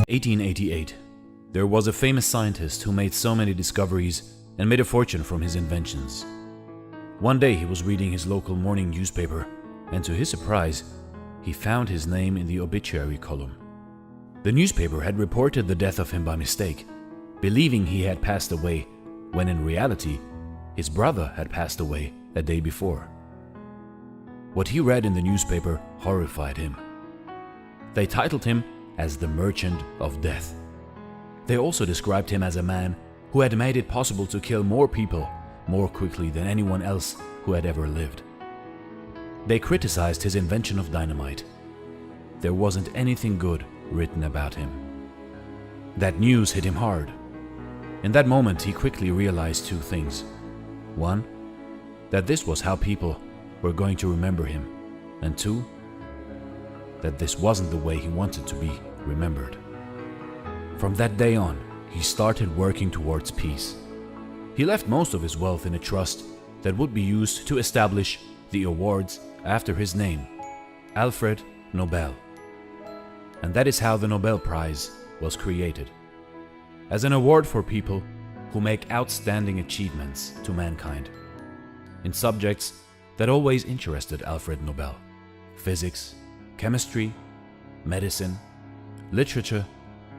1888. There was a famous scientist who made so many discoveries and made a fortune from his inventions. One day he was reading his local morning newspaper, and to his surprise, he found his name in the obituary column. The newspaper had reported the death of him by mistake, believing he had passed away, when in reality, his brother had passed away a day before. What he read in the newspaper horrified him. They titled him as the Merchant of Death. They also described him as a man who had made it possible to kill more people more quickly than anyone else who had ever lived. They criticized his invention of dynamite. There wasn't anything good written about him. That news hit him hard. In that moment, he quickly realized two things. One, that this was how people were going to remember him. And two, that this wasn't the way he wanted to be remembered. From that day on, he started working towards peace. He left most of his wealth in a trust that would be used to establish the awards after his name, Alfred Nobel. And that is how the Nobel Prize was created, as an award for people who make outstanding achievements to mankind in subjects that always interested Alfred Nobel: physics, chemistry, medicine, literature,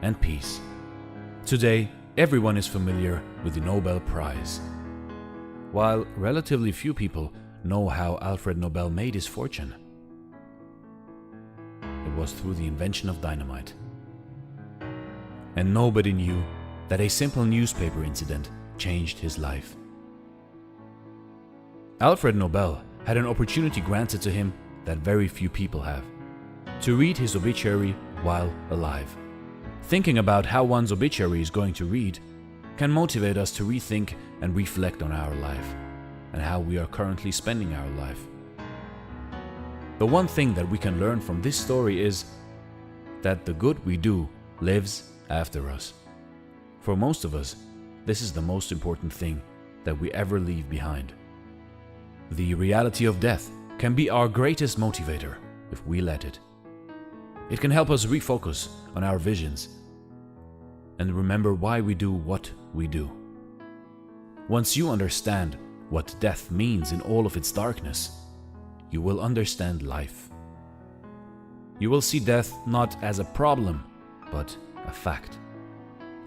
and peace. Today, everyone is familiar with the Nobel Prize. While relatively few people know how Alfred Nobel made his fortune, it was through the invention of dynamite. And nobody knew that a simple newspaper incident changed his life. Alfred Nobel had an opportunity granted to him that very few people have: to read his obituary while alive. Thinking about how one's obituary is going to read can motivate us to rethink and reflect on our life and how we are currently spending our life. The one thing that we can learn from this story is that the good we do lives after us. For most of us, this is the most important thing that we ever leave behind. The reality of death can be our greatest motivator if we let it. It can help us refocus on our visions and remember why we do what we do. Once you understand what death means in all of its darkness, you will understand life. You will see death not as a problem, but a fact.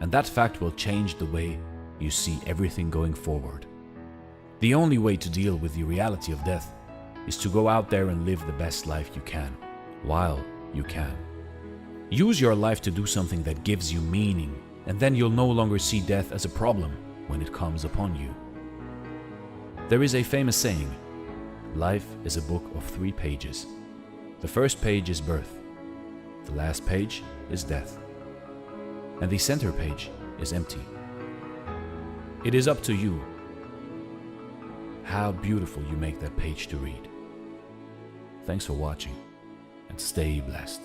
And that fact will change the way you see everything going forward. The only way to deal with the reality of death is to go out there and live the best life you can, while you can. Use your life to do something that gives you meaning, and then you'll no longer see death as a problem when it comes upon you. There is a famous saying: life is a book of 3 pages. The first page is birth, the last page is death, and the center page is empty. It is up to you how beautiful you make that page to read. Thanks for watching, and stay blessed.